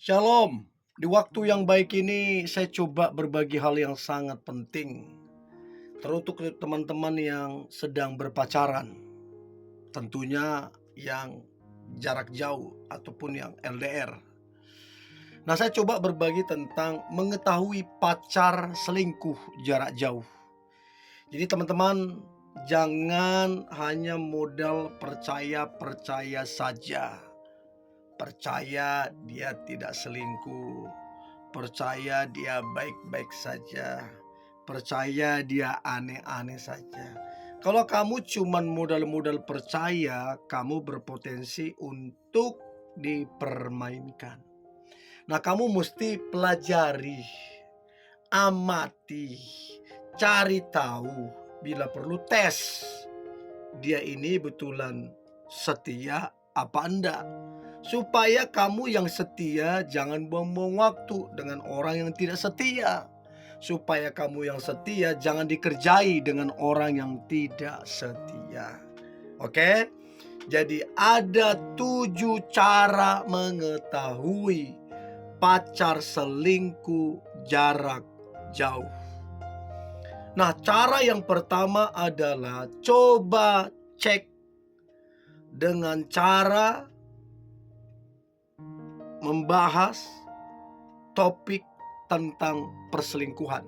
Shalom. Di waktu yang baik ini saya coba berbagi hal yang sangat penting. Teruntuk teman-teman yang sedang berpacaran. Tentunya yang jarak jauh ataupun yang LDR. Nah, saya coba berbagi tentang mengetahui pacar selingkuh jarak jauh. Jadi teman-teman, jangan hanya modal percaya-percaya saja. Percaya dia tidak selingkuh, percaya dia baik-baik saja, percaya dia aneh-aneh saja. Kalau kamu cuman modal-modal percaya, kamu berpotensi untuk dipermainkan. Nah, kamu mesti pelajari, amati, cari tahu, bila perlu tes. Dia ini betulan setia apa enggak? Supaya kamu yang setia jangan buang-buang waktu dengan orang yang tidak setia. Supaya kamu yang setia jangan dikerjai dengan orang yang tidak setia. Oke? Jadi ada 7 cara mengetahui pacar selingkuh jarak jauh. Nah, cara yang pertama adalah coba cek dengan cara membahas topik tentang perselingkuhan.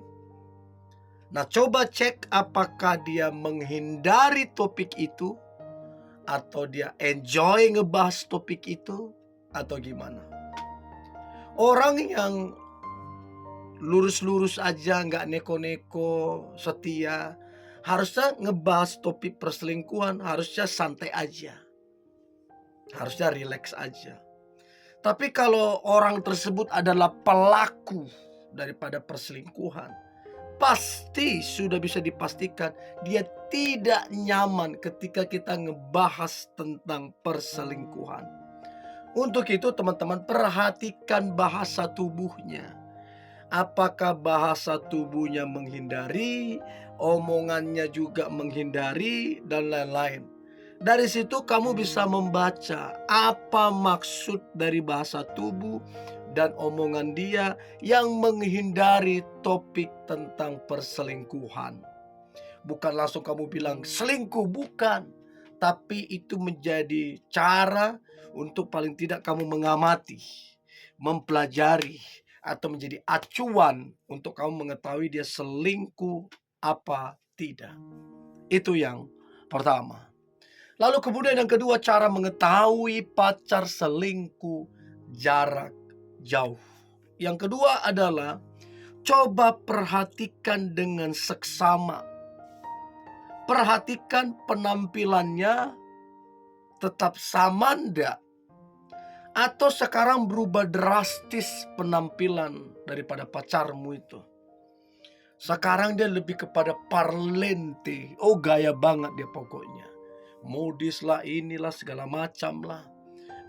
Nah, coba cek apakah dia menghindari topik itu atau dia enjoy ngebahas topik itu atau gimana. Orang yang lurus-lurus aja, nggak neko-neko, setia, harusnya ngebahas topik perselingkuhan, harusnya santai aja. Harusnya rileks aja. Tapi kalau orang tersebut adalah pelaku daripada perselingkuhan, pasti sudah bisa dipastikan dia tidak nyaman ketika kita ngebahas tentang perselingkuhan. Untuk itu teman-teman, perhatikan bahasa tubuhnya. Apakah bahasa tubuhnya menghindari, omongannya juga menghindari, dan lain-lain. Dari situ kamu bisa membaca apa maksud dari bahasa tubuh dan omongan dia yang menghindari topik tentang perselingkuhan. Bukan langsung kamu bilang selingkuh, bukan. Tapi itu menjadi cara untuk paling tidak kamu mengamati, mempelajari, atau menjadi acuan untuk kamu mengetahui dia selingkuh apa tidak. Itu yang pertama. Lalu kemudian yang kedua, cara mengetahui pacar selingkuh jarak jauh. Yang kedua adalah coba perhatikan dengan seksama. Perhatikan penampilannya tetap sama enggak? Atau sekarang berubah drastis penampilan daripada pacarmu itu. Sekarang dia lebih kepada parlente. Oh, gaya banget dia pokoknya. Modis lah, inilah, segala macam lah.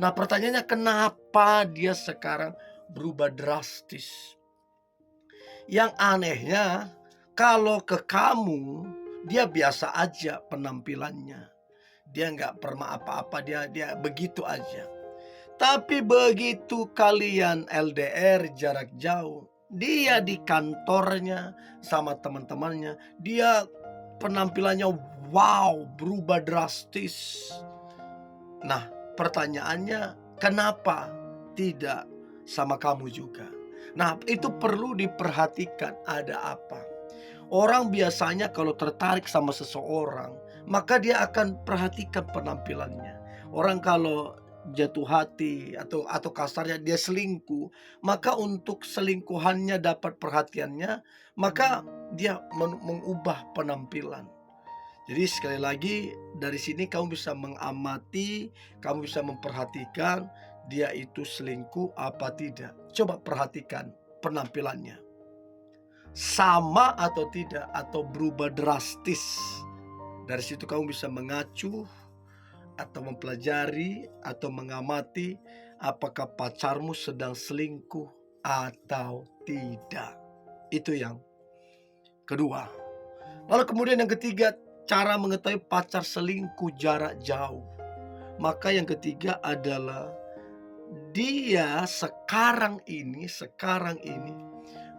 Nah, pertanyaannya kenapa dia sekarang berubah drastis? Yang anehnya, kalau ke kamu, dia biasa aja penampilannya. Dia nggak pernah apa-apa, dia begitu aja. Tapi begitu kalian LDR jarak jauh, dia di kantornya sama teman-temannya, dia penampilannya wow, berubah drastis. Nah, pertanyaannya kenapa tidak sama kamu juga? Nah, itu perlu diperhatikan ada apa. Orang biasanya kalau tertarik sama seseorang, maka dia akan perhatikan penampilannya. Orang kalau jatuh hati atau kasarnya dia selingkuh, maka untuk selingkuhannya dapat perhatiannya, maka dia mengubah penampilan. Jadi sekali lagi dari sini kamu bisa mengamati, kamu bisa memperhatikan dia itu selingkuh apa tidak. Coba perhatikan penampilannya. Sama atau tidak atau berubah drastis. Dari situ kamu bisa mengacu atau mempelajari atau mengamati apakah pacarmu sedang selingkuh atau tidak. Itu yang kedua. Lalu kemudian yang ketiga, cara mengetahui pacar selingkuh jarak jauh. Maka yang ketiga adalah dia sekarang ini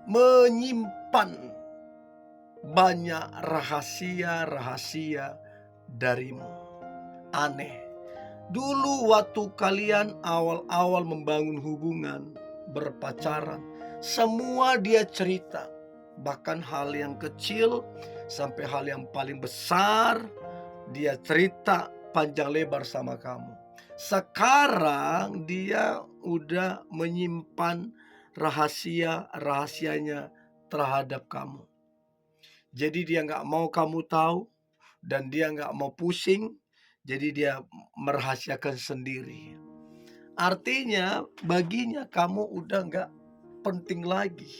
menyimpan banyak rahasia-rahasia darimu. Aneh. Dulu waktu kalian awal-awal membangun hubungan, berpacaran, semua dia cerita. Bahkan hal yang kecil sampai hal yang paling besar, dia cerita panjang lebar sama kamu. Sekarang dia udah menyimpan rahasia-rahasianya terhadap kamu. Jadi dia nggak mau kamu tahu dan dia nggak mau pusing. Jadi dia merahasiakan sendiri. Artinya baginya kamu udah nggak penting lagi.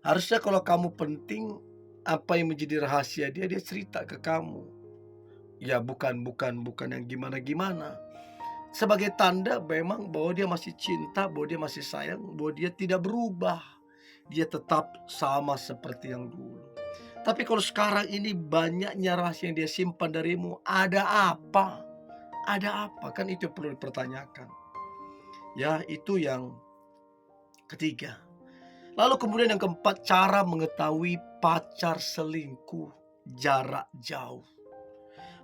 Harusnya kalau kamu penting, apa yang menjadi rahasia dia cerita ke kamu. Ya bukan yang gimana-gimana. Sebagai tanda memang bahwa dia masih cinta, bahwa dia masih sayang, bahwa dia tidak berubah. Dia tetap sama seperti yang dulu. Tapi kalau sekarang ini banyaknya rahasia yang dia simpan darimu, ada apa? Ada apa? Kan itu yang perlu dipertanyakan. Ya, itu yang ketiga. Lalu kemudian yang keempat, cara mengetahui pacar selingkuh jarak jauh.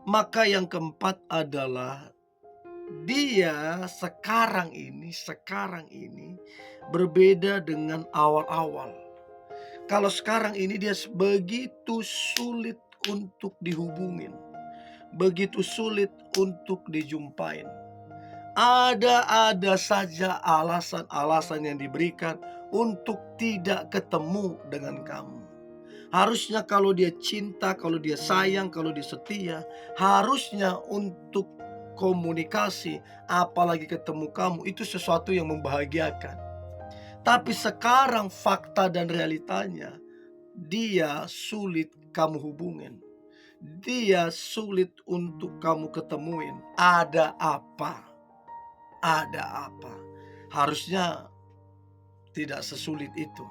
Maka yang keempat adalah dia sekarang ini berbeda dengan awal-awal. Kalau sekarang ini dia begitu sulit untuk dihubungin, begitu sulit untuk dijumpain. Ada saja alasan-alasan yang diberikan untuk tidak ketemu dengan kamu. Harusnya kalau dia cinta, kalau dia sayang, kalau dia setia, harusnya untuk komunikasi, apalagi ketemu kamu, itu sesuatu yang membahagiakan. Tapi sekarang fakta dan realitanya, dia sulit kamu hubungin. Dia sulit untuk kamu ketemuin. Ada apa? Ada apa? Harusnya tidak sesulit itu.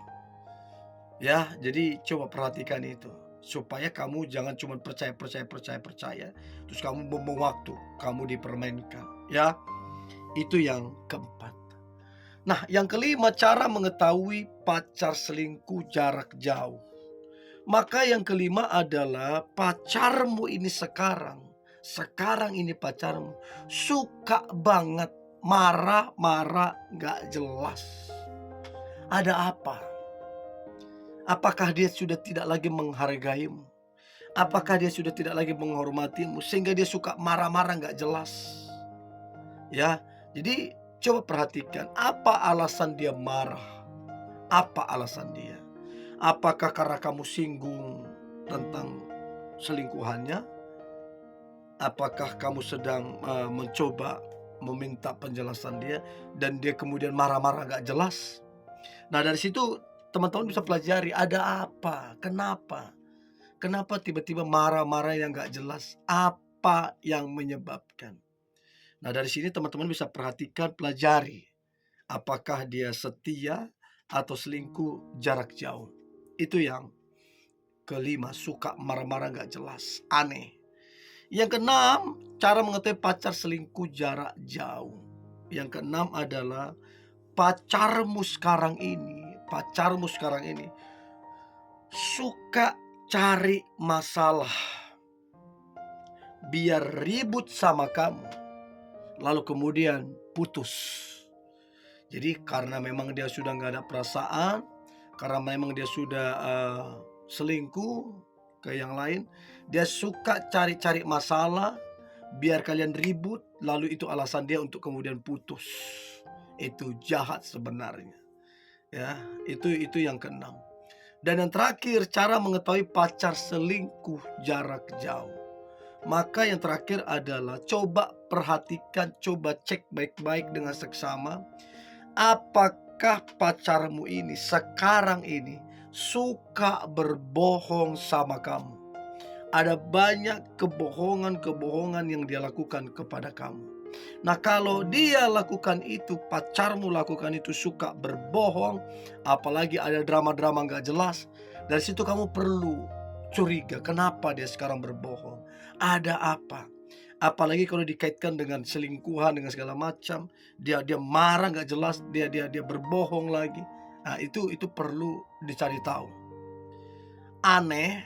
Ya, jadi coba perhatikan itu. Supaya kamu jangan cuma percaya. Terus kamu buang waktu, kamu dipermainkan. Ya, itu yang keempat. Nah, yang kelima, cara mengetahui pacar selingkuh jarak jauh. Maka yang kelima adalah pacarmu ini sekarang ini pacarmu suka banget marah-marah gak jelas. Ada apa? Apakah dia sudah tidak lagi menghargaimu? Apakah dia sudah tidak lagi menghormatimu sehingga dia suka marah-marah gak jelas? Ya, jadi coba perhatikan, apa alasan dia marah? Apa alasan dia? Apakah karena kamu singgung tentang selingkuhannya? Apakah kamu sedang mencoba meminta penjelasan dia dan dia kemudian marah-marah gak jelas? Nah, dari situ teman-teman bisa pelajari ada apa? Kenapa? Kenapa tiba-tiba marah-marah yang gak jelas? Apa yang menyebabkan? Nah, dari sini teman-teman bisa perhatikan, pelajari. Apakah dia setia atau selingkuh jarak jauh? Itu yang kelima, suka marah-marah gak jelas, aneh. Yang keenam, cara mengetahui pacar selingkuh jarak jauh. Yang keenam adalah pacarmu sekarang ini suka cari masalah biar ribut sama kamu, lalu kemudian putus. Jadi karena memang dia sudah gak ada perasaan, karena memang dia sudah selingkuh ke yang lain, dia suka cari-cari masalah biar kalian ribut, lalu itu alasan dia untuk kemudian putus. Itu jahat sebenarnya. Ya, itu yang keenam. Dan yang terakhir, cara mengetahui pacar selingkuh jarak jauh. Maka yang terakhir adalah coba perhatikan, coba cek baik-baik dengan seksama. Apakah pacarmu ini sekarang ini suka berbohong sama kamu? Ada banyak kebohongan yang dia lakukan kepada kamu. Nah, kalau dia lakukan itu, pacarmu lakukan itu, suka berbohong, apalagi ada drama-drama gak jelas, dari situ kamu perlu curiga, kenapa dia sekarang berbohong? Ada apa? Apalagi kalau dikaitkan dengan selingkuhan, dengan segala macam, dia marah nggak jelas, dia berbohong lagi. Nah, itu perlu dicari tahu. Aneh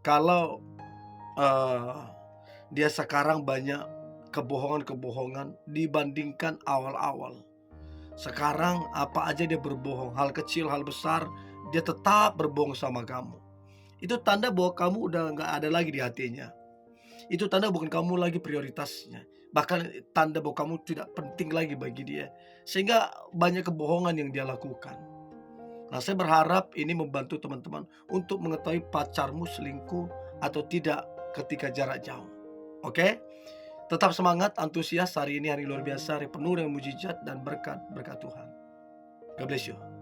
kalau, eee, dia sekarang banyak kebohongan-kebohongan dibandingkan awal-awal. Sekarang apa aja dia berbohong, hal kecil, hal besar, dia tetap berbohong sama kamu. Itu tanda bahwa kamu udah nggak ada lagi di hatinya. Itu tanda bukan kamu lagi prioritasnya. Bahkan tanda bahwa kamu tidak penting lagi bagi dia. Sehingga banyak kebohongan yang dia lakukan. Nah, saya berharap ini membantu teman-teman untuk mengetahui pacarmu selingkuh atau tidak ketika jarak jauh. Oke? Tetap semangat, antusias. Hari ini hari luar biasa, hari penuh dengan mujizat dan berkat-berkat Tuhan. God bless you.